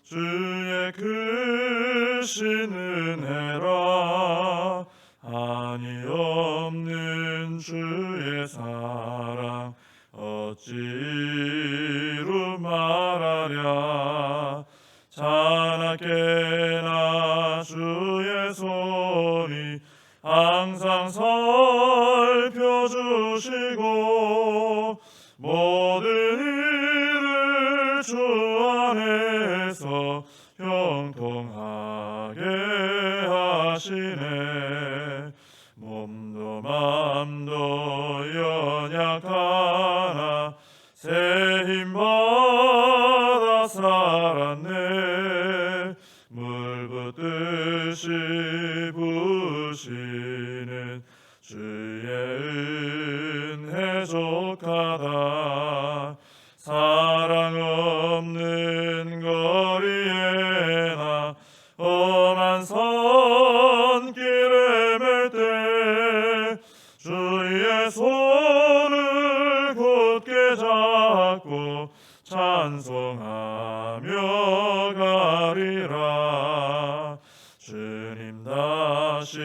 주의 크신 은혜라. 한이 없는 주의 사랑 어찌 이루 말하랴. 자나깨나 주의 손이 항상 살펴주시고 모든 일을 주 안에서 형통하게 하시네. 몸도 맘도 연약하나 새 힘 받아 살았네. 물 붓듯이 부으시는 주의 은혜 족하다. 사랑 없는 거리에 나 험한 선길에 맬 때 주의 손을 굳게 잡고 찬송하며 가리라. 주님 다시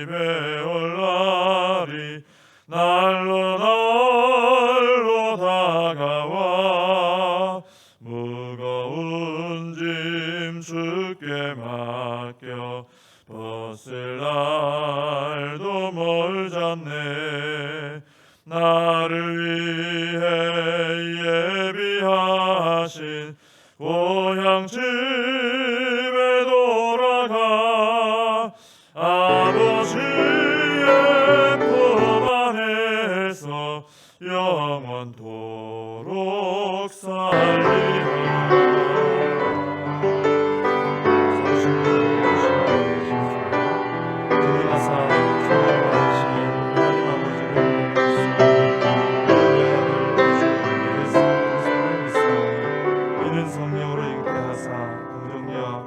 배울 날이 날로 날로 다가와. 무거운 짐 주께 맡겨 벗을 날도 멀잖네. 나를 위해 예비하신 고향 집에 돌아가 아버지의 품 안에서 영원토록 살리라.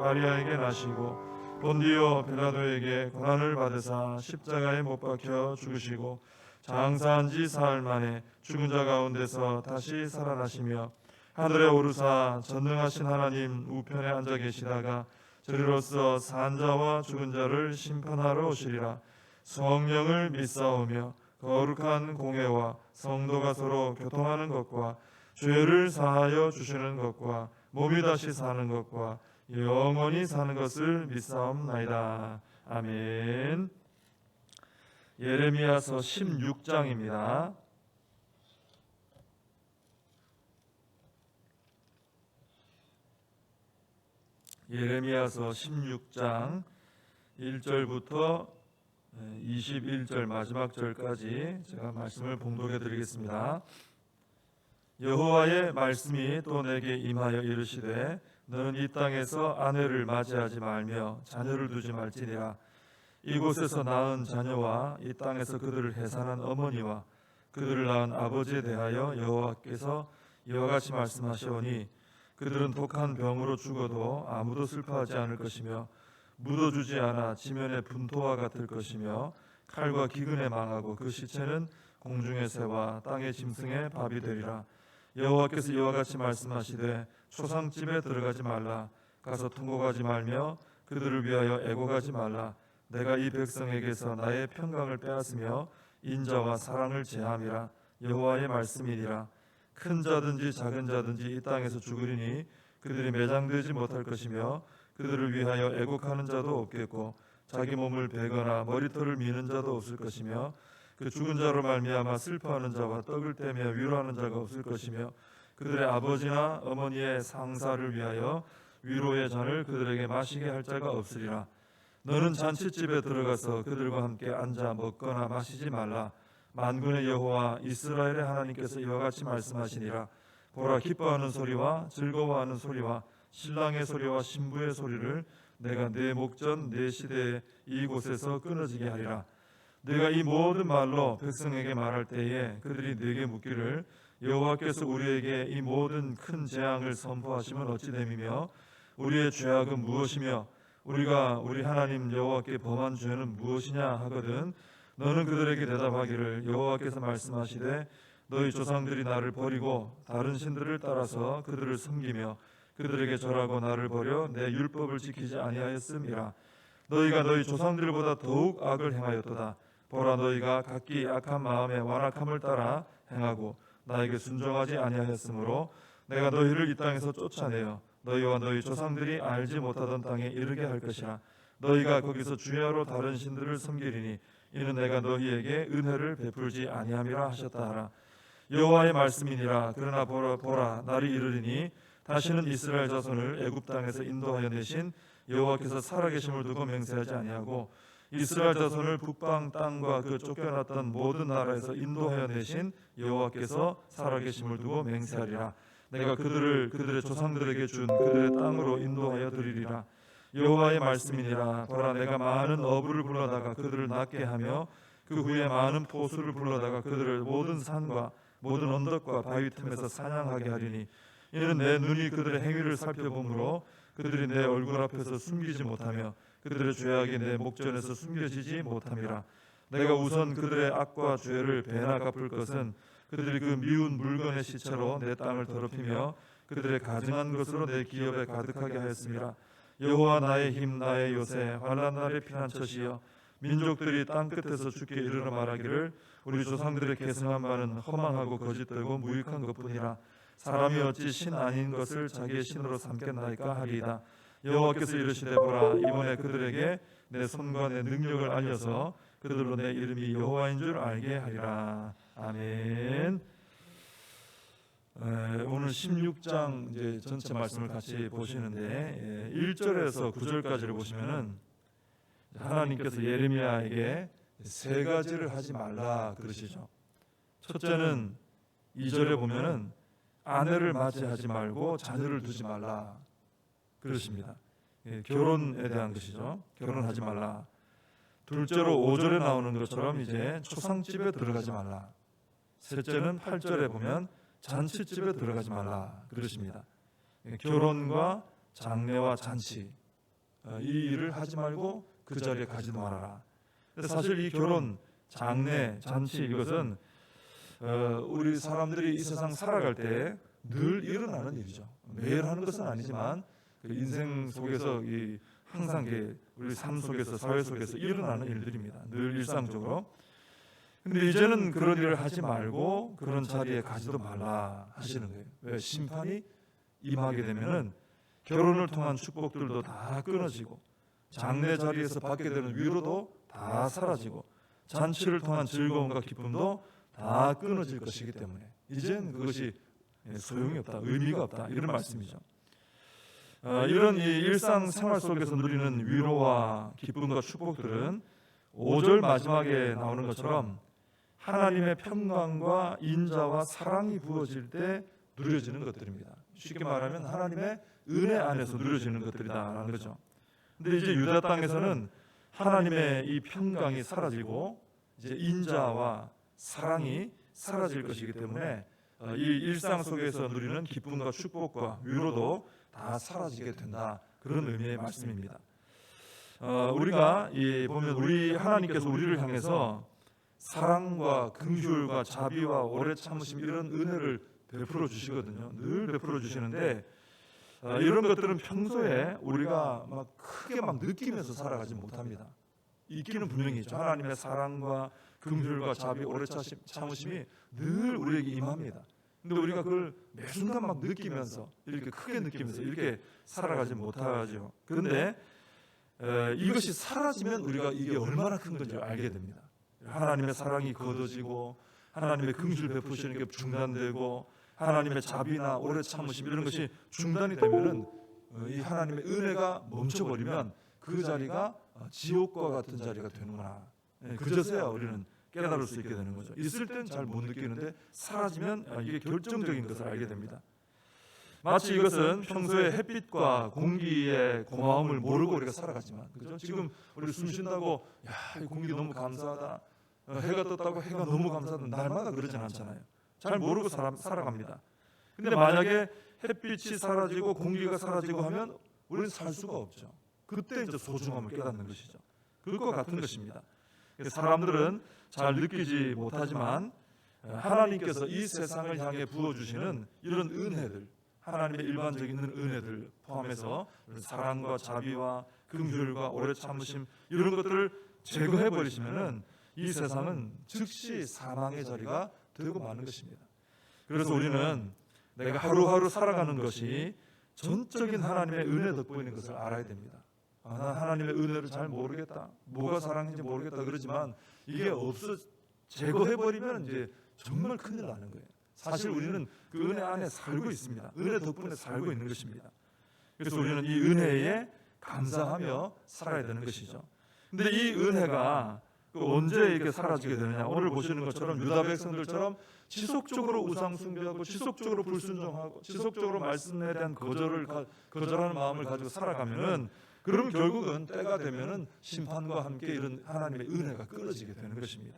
마리아에게 나시고 본디오 빌라도에게 고난을 받으사 십자가에 못 박혀 죽으시고 장사한 지 사흘 만에 죽은 자 가운데서 다시 살아나시며 하늘에 오르사 전능하신 하나님 우편에 앉아 계시다가 저리로서 산 자와 죽은 자를 심판하러 오시리라. 성령을 믿사오며 거룩한 공회와 성도가 서로 교통하는 것과 죄를 사하여 주시는 것과 몸이 다시 사는 것과 영원히 사는 것을 믿사옵나이다. 아멘. 예레미야서 16장입니다. 예레미야서 16장 1절부터 21절 마지막 절까지 제가 말씀을 봉독해 드리겠습니다. 여호와의 말씀이 또 내게 임하여 이르시되 너는 이 땅에서 아내를 맞이하지 말며 자녀를 두지 말지니라. 이곳에서 낳은 자녀와 이 땅에서 그들을 해산한 어머니와 그들을 낳은 아버지에 대하여 여호와께서 이와 같이 말씀하시오니 그들은 독한 병으로 죽어도 아무도 슬퍼하지 않을 것이며 묻어주지 않아 지면의 분토와 같을 것이며 칼과 기근에 망하고 그 시체는 공중의 새와 땅의 짐승의 밥이 되리라. 여호와께서 이와 같이 말씀하시되 초상집에 들어가지 말라. 가서 통곡하지 말며 그들을 위하여 애곡하지 말라. 내가 이 백성에게서 나의 평강을 빼앗으며 인자와 사랑을 제함이라. 여호와의 말씀이니라. 큰 자든지 작은 자든지 이 땅에서 죽으리니 그들이 매장되지 못할 것이며 그들을 위하여 애곡하는 자도 없겠고 자기 몸을 베거나 머리털을 미는 자도 없을 것이며 그 죽은 자로 말미암아 슬퍼하는 자와 떡을 떼며 위로하는 자가 없을 것이며 그들의 아버지나 어머니의 상사를 위하여 위로의 잔을 그들에게 마시게 할 자가 없으리라. 너는 잔치집에 들어가서 그들과 함께 앉아 먹거나 마시지 말라. 만군의 여호와 이스라엘의 하나님께서 이와 같이 말씀하시니라. 보라, 기뻐하는 소리와 즐거워하는 소리와 신랑의 소리와 신부의 소리를 내가 내 목전 내 시대에 이곳에서 끊어지게 하리라. 내가 이 모든 말로 백성에게 말할 때에 그들이 내게 묻기를 여호와께서 우리에게 이 모든 큰 재앙을 선포하시면 어찌 됨이며 우리의 죄악은 무엇이며 우리가 우리 하나님 여호와께 범한 죄는 무엇이냐 하거든 너는 그들에게 대답하기를 여호와께서 말씀하시되 너희 조상들이 나를 버리고 다른 신들을 따라서 그들을 섬기며 그들에게 절하고 나를 버려 내 율법을 지키지 아니하였음이라. 너희가 너희 조상들보다 더욱 악을 행하였도다. 보라, 너희가 각기 악한 마음에 완악함을 따라 행하고 나에게 순종하지 아니하였으므로 내가 너희를 이 땅에서 쫓아내어 너희와 너희 조상들이 알지 못하던 땅에 이르게 할 것이라. 너희가 거기서 주야로 다른 신들을 섬기리니 이는 내가 너희에게 은혜를 베풀지 아니함이라 하셨다 하라. 여호와의 말씀이니라. 그러나 보라 날이 이르리니 다시는 이스라엘 자손을 애굽 땅에서 인도하여 내신 여호와께서 살아계심을 두고 맹세하지 아니하고 이스라엘 자손을 북방 땅과 그 쫓겨났던 모든 나라에서 인도하여 내신 여호와께서 살아계심을 두고 맹세하리라. 내가 그들의 조상들에게 준 그들의 땅으로 인도하여 드리리라. 여호와의 말씀이니라. 보라, 내가 많은 어부를 불러다가 그들을 낫게 하며 그 후에 많은 포수를 불러다가 그들을 모든 산과 모든 언덕과 바위 틈에서 사냥하게 하리니 이는 내 눈이 그들의 행위를 살펴보므로 그들이 내 얼굴 앞에서 숨기지 못하며 그들의 죄악이 내 목전에서 숨겨지지 못함이라. 내가 우선 그들의 악과 죄를 배나 갚을 것은 그들이 그 미운 물건의 시체로 내 땅을 더럽히며 그들의 가증한 것으로 내 기업에 가득하게 하였음이라. 여호와 나의 힘 나의 요새 환난 날의 피난처시여 민족들이 땅 끝에서 주께 이르러 말하기를 우리 조상들의 계승한 바는 허망하고 거짓되고 무익한 것뿐이라. 사람이 어찌 신 아닌 것을 자기의 신으로 삼겠나이까 하리이다. 여호와께서 이르시되 보라, 이번에 그들에게 내 손과 내 능력을 알려서 그들로 내 이름이 여호와인 줄 알게 하리라. 아멘. 오늘 16장 이제 전체 말씀을 같이 보시는데 1절에서 9절까지를 보시면은 하나님께서 예레미야에게 세 가지를 하지 말라 그러시죠. 첫째는 2절에 보면은 아내를 맞이하지 말고 자녀를 두지 말라 그러십니다. 결혼에 대한 것이죠. 결혼하지 말라. 둘째로 5절에 나오는 것처럼 이제 초상집에 들어가지 말라. 셋째는 8절에 보면 잔치집에 들어가지 말라 그러십니다. 결혼과 장례와 잔치 이 일을 하지 말고 그 자리에 가지도 말아라. 사실 이 결혼, 장례, 잔치 이것은 우리 사람들이 이 세상 살아갈 때 늘 일어나는 일이죠. 매일 하는 것은 아니지만 인생 속에서 항상 우리 삶 속에서 사회 속에서 일어나는 일들입니다. 늘 일상적으로. 근데 이제는 그런 일을 하지 말고 그런 자리에 가지도 말라 하시는 거예요. 왜? 심판이 임하게 되면은 결혼을 통한 축복들도 다 끊어지고 장례 자리에서 받게 되는 위로도 다 사라지고 잔치를 통한 즐거움과 기쁨도 다 끊어질 것이기 때문에 이젠 그것이 소용이 없다, 의미가 없다 이런 말씀이죠. 이런 이 일상생활 속에서 누리는 위로와 기쁨과 축복들은 5절 마지막에 나오는 것처럼 하나님의 평강과 인자와 사랑이 부어질 때 누려지는 것들입니다. 쉽게 말하면 하나님의 은혜 안에서 누려지는 것들이다라는 거죠. 근데 이제 유다 땅에서는 하나님의 이 평강이 사라지고 이제 인자와 사랑이 사라질 것이기 때문에 이 일상 속에서 누리는 기쁨과 축복과 위로도 다 사라지게 된다. 그런 의미의 말씀입니다. 우리가 보면 우리 하나님께서 우리를 향해서 사랑과 긍휼과 자비와 오래 참으심 이런 은혜를 베풀어 주시거든요. 늘 베풀어 주시는데 이런 것들은 평소에 우리가 막 크게 느끼면서 살아가지 못합니다. 있기는 분명히 있죠. 하나님의 사랑과 긍휼과 자비, 오래 참으심이 늘 우리에게 임합니다. 근데 우리가 그걸 매 순간 느끼면서 이렇게 크게 느끼면서 이렇게 살아가지 못하죠. 그런데 이것이 사라지면 우리가 이게 얼마나 큰 건지 알게 됩니다. 하나님의 사랑이 거둬지고 하나님의 긍휼 베푸시는 게 중단되고 하나님의 자비나 오래 참으심 이런 것이 중단이 되면은 이 하나님의 은혜가 멈춰버리면 그 자리가 지옥과 같은 자리가 되는구나. 그제서야 우리는 깨달을 수 있게 되는 거죠. 있을 땐 잘 못 느끼는데 사라지면 이게 결정적인 것을 알게 됩니다. 마치 이것은 평소에 햇빛과 공기의 고마움을 모르고 우리가 살아가지만, 그죠? 지금 우리 숨 쉰다고 이 공기 너무 감사하다, 해가 떴다고 해가 너무 감사하다, 날마다 그러진 않잖아요. 잘 모르고 살아갑니다. 근데 만약에 햇빛이 사라지고 공기가 사라지고 하면 우리는 살 수가 없죠. 그때 이제 소중함을 깨닫는 것이죠. 그것과 같은 것입니다. 사람들은 잘 느끼지 못하지만 하나님께서 이 세상을 향해 부어주시는 이런 은혜들, 하나님의 일반적인 은혜들 포함해서 사랑과 자비와 긍휼과 오래 참으심 이런 것들을 제거해 버리시면은 이 세상은 즉시 사망의 자리가 되고 마는 것입니다. 그래서 우리는 내가 하루하루 살아가는 것이 전적인 하나님의 은혜 덕분인 것을 알아야 됩니다. 난 하나님의 은혜를 잘 모르겠다, 뭐가 사랑인지 모르겠다 그러지만 이게 제거해 버리면 이제 정말 큰일 나는 거예요. 사실 우리는 그 은혜 안에 살고 있습니다. 은혜 덕분에 살고 있는 것입니다. 그래서 우리는 이 은혜에 감사하며 살아야 되는 것이죠. 근데 이 은혜가 언제 이렇게 사라지게 되느냐? 오늘 보시는 것처럼 유다 백성들처럼 지속적으로 우상 숭배하고 지속적으로 불순종하고 지속적으로 말씀에 대한 거절하는 마음을 가지고 살아가면은 그럼 결국은 때가 되면은 심판과 함께 이런 하나님의 은혜가 끊어지게 되는 것입니다.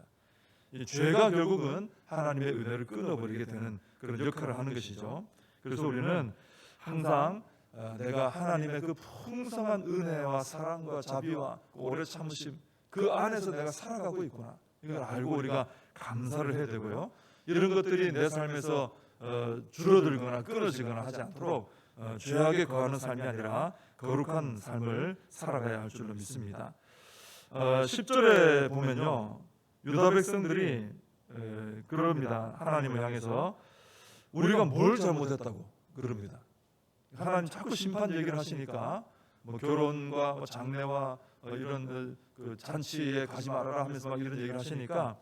이 죄가 결국은 하나님의 은혜를 끊어버리게 되는 그런 역할을 하는 것이죠. 그래서 우리는 항상 내가 하나님의 그 풍성한 은혜와 사랑과 자비와 오래 참으심 그 안에서 내가 살아가고 있구나, 이걸 알고 우리가 감사를 해야 되고요. 이런 것들이 내 삶에서 줄어들거나 끊어지거나 하지 않도록 죄악에 거하는 삶이 아니라 거룩한 삶을 살아가야 할 줄로 믿습니다. 10절에 보면요, 유다 백성들이 그럽니다. 하나님을 향해서 우리가 뭘 잘못했다고 그럽니다. 하나님 자꾸 심판 얘기를 하시니까 뭐 결혼과 뭐 장례와 이런 그 잔치에 가지 말아라 하면서 막 이런 얘기를 하시니까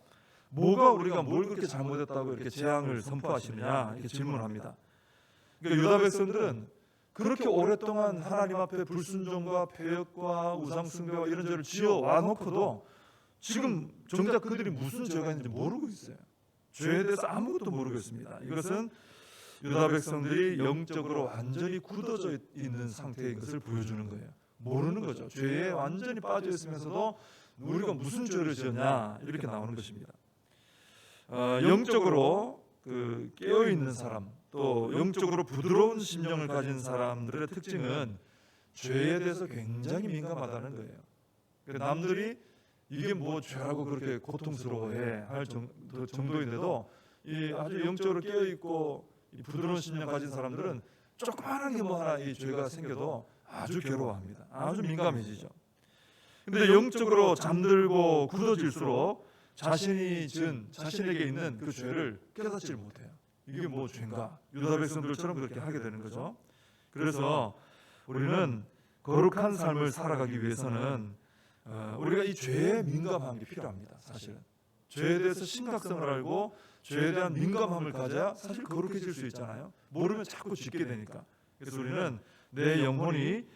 뭐가 우리가 뭘 그렇게 잘못했다고 이렇게 재앙을 선포하시느냐 이렇게 질문합니다. 그러니까 유다 백성들은 그렇게 오랫동안 하나님 앞에 불순종과 패역과 우상숭배와 이런 죄를 지어 와놓고도 지금 정작 그들이 무슨 죄가 있는지 모르고 있어요. 죄에 대해서 아무것도 모르겠습니다. 이것은 유다 백성들이 영적으로 완전히 굳어져 있는 상태인 것을 보여주는 거예요. 모르는 거죠. 죄에 완전히 빠져 있으면서도 우리가 무슨 죄를 지었냐 이렇게 나오는 것입니다. 영적으로 깨어 있는 사람, 또 영적으로 부드러운 심령을 가진 사람들의 특징은 죄에 대해서 굉장히 민감하다는 거예요. 남들이 이게 뭐 죄라고 그렇게 고통스러워해 할 정도인데도 이 아주 영적으로 깨어 있고 부드러운 심령 가진 사람들은 조그마한 게 뭐 하나 이 죄가 생겨도 아주 괴로워합니다. 아주 민감해지죠. 근데 영적으로 잠들고 굳어질수록 자신에게 있는 그 죄를 깨닫질 못해요. 이게 뭐 죄인가? 유다 백성들처럼 그렇게 하게 되는 거죠. 그래서 우리는 거룩한 삶을 살아가기 위해서는 우리가 이 죄에 민감한 게 필요합니다. 사실은 죄에 대해서 심각성을 알고 죄에 대한 민감함을 가져야 사실 거룩해질 수 있잖아요. 모르면 자꾸 짓게 되니까. 그래서 우리는 내 영혼이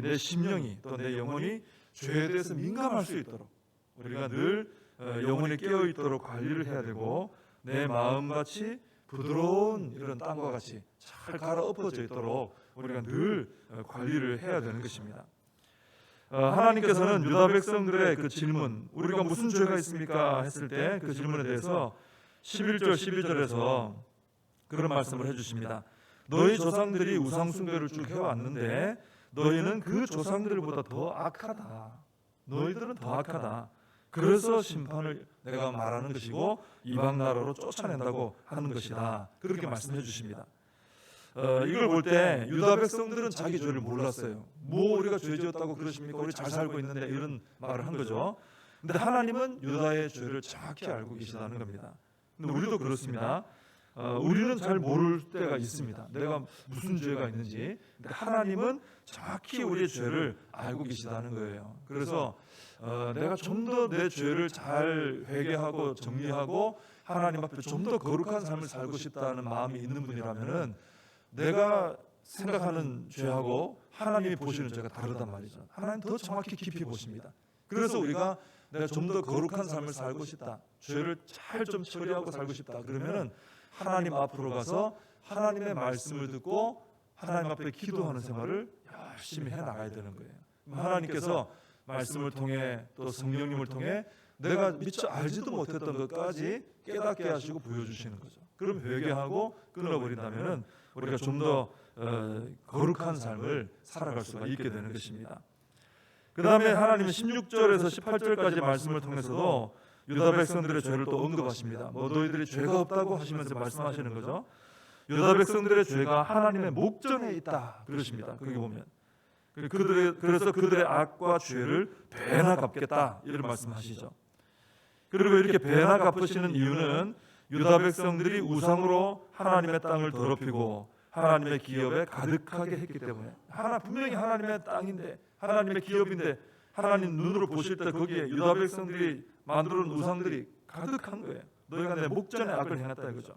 내 심령이 또 내 영혼이 죄에 대해서 민감할 수 있도록 우리가 늘 영혼이 깨어 있도록 관리를 해야 되고 내 마음같이 부드러운 이런 땅과 같이 잘 갈아엎어져 있도록 우리가 늘 관리를 해야 되는 것입니다. 하나님께서는 유다 백성들의 그 질문, 우리가 무슨 죄가 있습니까? 했을 때 그 질문에 대해서 11절 12절에서 그런 말씀을 해주십니다. 너희 조상들이 우상숭배를 쭉 해왔는데 너희는 그 조상들보다 더 악하다. 너희들은 더 악하다. 그래서 심판을 내가 말하는 것이고 이방 나라로 쫓아낸다고 하는 것이다. 그렇게 말씀해 주십니다. 이걸 볼 때 유다 백성들은 자기 죄를 몰랐어요. 뭐 우리가 죄 지었다고 그러십니까? 우리 잘 살고 있는데 이런 말을 한 거죠. 근데 하나님은 유다의 죄를 정확히 알고 계시다는 겁니다. 근데 우리도 그렇습니다. 우리는 잘 모를 때가 있습니다. 내가 무슨 죄가 있는지. 근데 하나님은 정확히 우리의 죄를 알고 계시다는 거예요. 그래서 내가 좀 더 내 죄를 잘 회개하고 정리하고 하나님 앞에 좀 더 거룩한 삶을 살고 싶다는 마음이 있는 분이라면은 내가 생각하는 죄하고 하나님이 보시는 죄가 다르단 말이죠. 하나님 더 정확히 깊이 보십니다. 그래서 우리가 내가 좀 더 거룩한 삶을 살고 싶다, 죄를 잘 좀 처리하고 살고 싶다 그러면은 하나님 앞으로 가서 하나님의 말씀을 듣고 하나님 앞에 기도하는 생활을 열심히 해나가야 되는 거예요. 하나님께서 말씀을 통해 또 성령님을 통해 내가 미처 알지도 못했던 것까지 깨닫게 하시고 보여주시는 거죠. 그럼 회개하고 끊어버린다면 우리가 좀 더 거룩한 삶을 살아갈 수가 있게 되는 것입니다. 그 다음에 하나님은 16절에서 18절까지 말씀을 통해서도 유다 백성들의 죄를 또 언급하십니다. 뭐 너희들이 죄가 없다고 하시면서 말씀하시는 거죠. 유다 백성들의 죄가 하나님의 목전에 있다 그러십니다. 거기 보면 그래서 그들의 악과 죄를 배나 갚겠다 이런 말씀하시죠. 그리고 이렇게 배나 갚으시는 이유는 유다 백성들이 우상으로 하나님의 땅을 더럽히고 하나님의 기업에 가득하게 했기 때문에 분명히 하나님의 땅인데 하나님의 기업인데 하나님 눈으로 보실 때 거기에 유다 백성들이 만들어 놓은 우상들이 가득한 거예요. 너희가 내 목전에 악을 행했다 이거죠.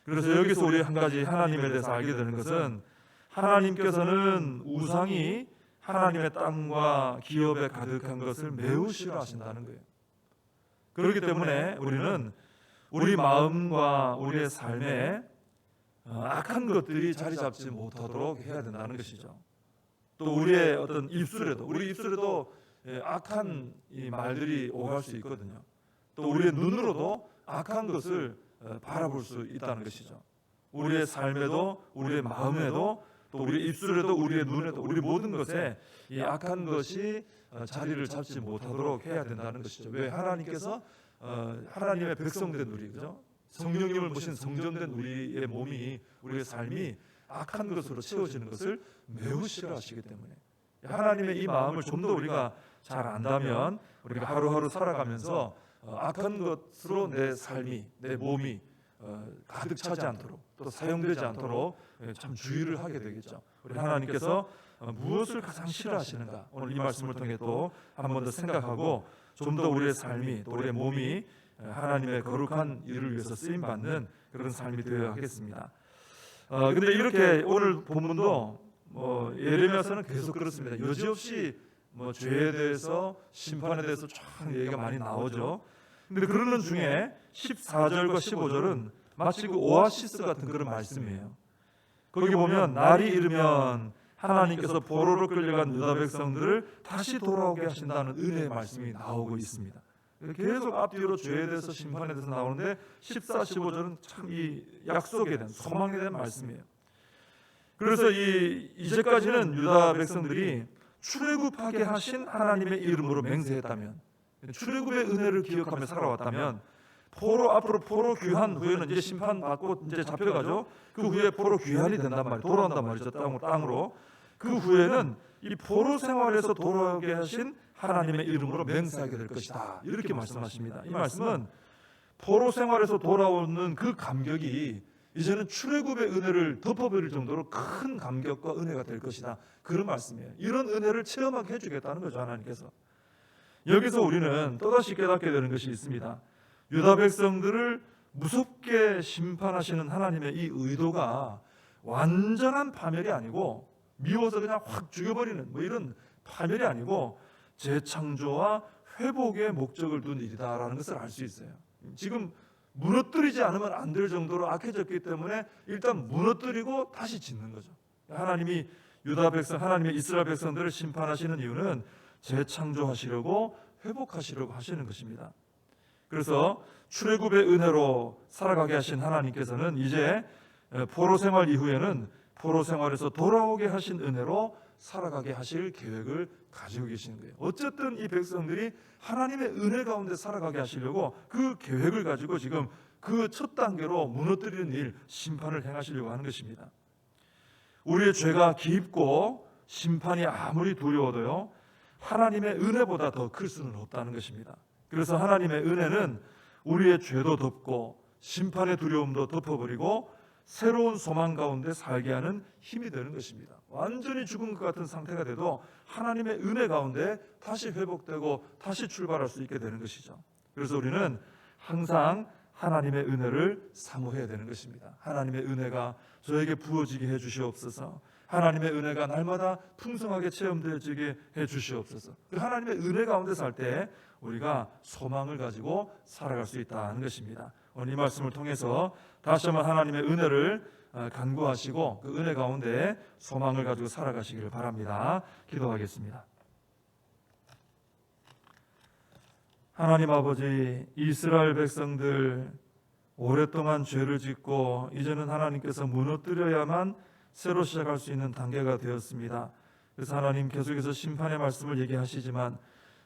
그래서 여기서 우리 한 가지 하나님에 대해서 알게 되는 것은 하나님께서는 우상이 하나님의 땅과 기업에 가득한 것을 매우 싫어하신다는 거예요. 그렇기 때문에 우리는 우리 마음과 우리의 삶에 악한 것들이 자리 잡지 못하도록 해야 된다는 것이죠. 또 우리의 어떤 우리 입술에도 악한 이 말들이 오갈 수 있거든요. 또 우리의 눈으로도 악한 것을 바라볼 수 있다는 것이죠. 우리의 삶에도 우리의 마음에도 또 우리 입술에도 우리의 눈에도 우리 모든 것에 이 악한 것이 자리를 잡지 못하도록 해야 된다는 것이죠. 왜? 하나님께서 하나님의 백성된 우리, 그죠? 성령님을 모신 성전된 우리의 몸이, 우리의 삶이 악한 것으로 채워지는 것을 매우 싫어하시기 때문에 하나님의 이 마음을 좀 더 우리가 잘 안다면 우리가 하루하루 살아가면서 악한 것으로 내 삶이, 내 몸이 가득 차지 않도록 또 사용되지 않도록 참 주의를 하게 되겠죠. 우리 하나님께서 무엇을 가장 싫어하시는가, 오늘 이 말씀을 통해 또 한 번 더 생각하고 좀 더 우리의 삶이 또 우리의 몸이 하나님의 거룩한 일을 위해서 쓰임 받는 그런 삶이 되어야 하겠습니다. 근데 이렇게 오늘 본문도 예레미야서는 계속 그렇습니다. 여지없이 죄에 대해서 심판에 대해서 쫙 얘기가 많이 나오죠. 근데 그러는 중에 14절과 15절은 마치 그 오아시스 같은 그런 말씀이에요. 거기 보면 날이 이르면 하나님께서 포로로 끌려간 유다 백성들을 다시 돌아오게 하신다는 은혜의 말씀이 나오고 있습니다. 계속 앞뒤로 죄에 대해서 심판에 대해서 나오는데 14, 15절은 참 이 약속에 대한 소망에 대한 말씀이에요. 그래서 이제까지는 유다 백성들이 출애굽하게 하신 하나님의 이름으로 맹세했다면, 출애굽의 은혜를 기억하며 살아왔다면 앞으로 포로 귀환 후에는 이제 심판받고 이제 잡혀가죠. 그 후에 포로 귀환이 된단 말이에요. 돌아온단 말이죠. 땅으로. 그 후에는 이 포로 생활에서 돌아오게 하신 하나님의 이름으로 맹세하게 될 것이다. 이렇게 말씀하십니다. 이 말씀은 포로 생활에서 돌아오는 그 감격이 이제는 출애굽의 은혜를 덮어버릴 정도로 큰 감격과 은혜가 될 것이다. 그런 말씀이에요. 이런 은혜를 체험하게 해주겠다는 거죠, 하나님께서. 여기서 우리는 또다시 깨닫게 되는 것이 있습니다. 유다 백성들을 무섭게 심판하시는 하나님의 이 의도가 완전한 파멸이 아니고, 미워서 그냥 확 죽여버리는 이런 파멸이 아니고 재창조와 회복의 목적을 둔 일이다라는 것을 알 수 있어요. 지금 무너뜨리지 않으면 안 될 정도로 악해졌기 때문에 일단 무너뜨리고 다시 짓는 거죠. 하나님이 하나님의 이스라엘 백성들을 심판하시는 이유는 재창조하시려고 회복하시려고 하시는 것입니다. 그래서 출애굽의 은혜로 살아가게 하신 하나님께서는 이제 포로 생활 이후에는 포로 생활에서 돌아오게 하신 은혜로 살아가게 하실 계획을 가지고 계시는 거예요. 어쨌든 이 백성들이 하나님의 은혜 가운데 살아가게 하시려고 그 계획을 가지고 지금 그 첫 단계로 무너뜨리는 일, 심판을 행하시려고 하는 것입니다. 우리의 죄가 깊고 심판이 아무리 두려워도요, 하나님의 은혜보다 더 클 수는 없다는 것입니다. 그래서 하나님의 은혜는 우리의 죄도 덮고 심판의 두려움도 덮어버리고 새로운 소망 가운데 살게 하는 힘이 되는 것입니다. 완전히 죽은 것 같은 상태가 돼도 하나님의 은혜 가운데 다시 회복되고 다시 출발할 수 있게 되는 것이죠. 그래서 우리는 항상 하나님의 은혜를 사모해야 되는 것입니다. 하나님의 은혜가 저에게 부어지게 해주시옵소서. 하나님의 은혜가 날마다 풍성하게 체험되어지게 해주시옵소서. 그 하나님의 은혜 가운데 살 때 우리가 소망을 가지고 살아갈 수 있다는 것입니다. 오늘 이 말씀을 통해서 다시 한번 하나님의 은혜를 간구하시고 그 은혜 가운데 소망을 가지고 살아가시기를 바랍니다. 기도하겠습니다. 하나님 아버지, 이스라엘 백성들 오랫동안 죄를 짓고 이제는 하나님께서 무너뜨려야만 새로 시작할 수 있는 단계가 되었습니다. 그래서 하나님 계속해서 심판의 말씀을 얘기하시지만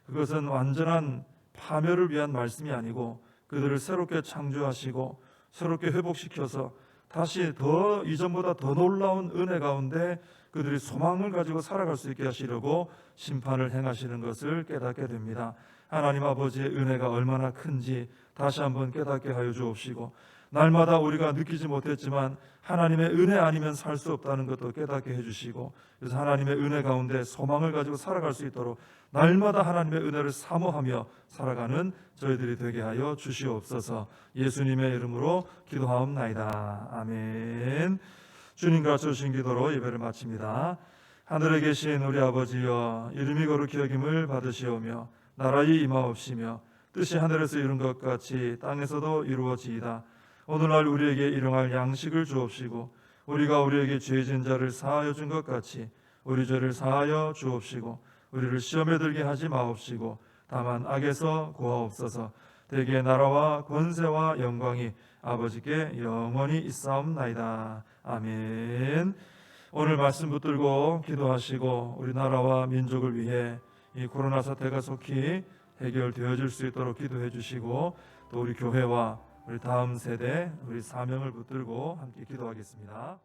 그것은 완전한 파멸을 위한 말씀이 아니고 그들을 새롭게 창조하시고 새롭게 회복시켜서 다시 더 이전보다 더 놀라운 은혜 가운데 그들이 소망을 가지고 살아갈 수 있게 하시려고 심판을 행하시는 것을 깨닫게 됩니다. 하나님 아버지의 은혜가 얼마나 큰지 다시 한번 깨닫게 하여 주옵시고, 날마다 우리가 느끼지 못했지만 하나님의 은혜 아니면 살 수 없다는 것도 깨닫게 해주시고, 그래서 하나님의 은혜 가운데 소망을 가지고 살아갈 수 있도록 날마다 하나님의 은혜를 사모하며 살아가는 저희들이 되게 하여 주시옵소서. 예수님의 이름으로 기도하옵나이다. 아멘. 주님과 주신 기도로 예배를 마칩니다. 하늘에 계신 우리 아버지여, 이름이 거룩히 여김을 받으시오며 나라의 임하옵시며 뜻이 하늘에서 이룬 것 같이 땅에서도 이루어지이다. 오늘날 우리에게 일용할 양식을 주옵시고, 우리가 우리에게 죄진 자를 사하여 준 것 같이 우리 죄를 사하여 주옵시고, 우리를 시험에 들게 하지 마옵시고 다만 악에서 구하옵소서. 대개 나라와 권세와 영광이 아버지께 영원히 있사옵나이다. 아멘. 오늘 말씀 붙들고 기도하시고 우리나라와 민족을 위해 이 코로나 사태가 속히 해결되어질 수 있도록 기도해 주시고, 또 우리 교회와 우리 다음 세대 우리 사명을 붙들고 함께 기도하겠습니다.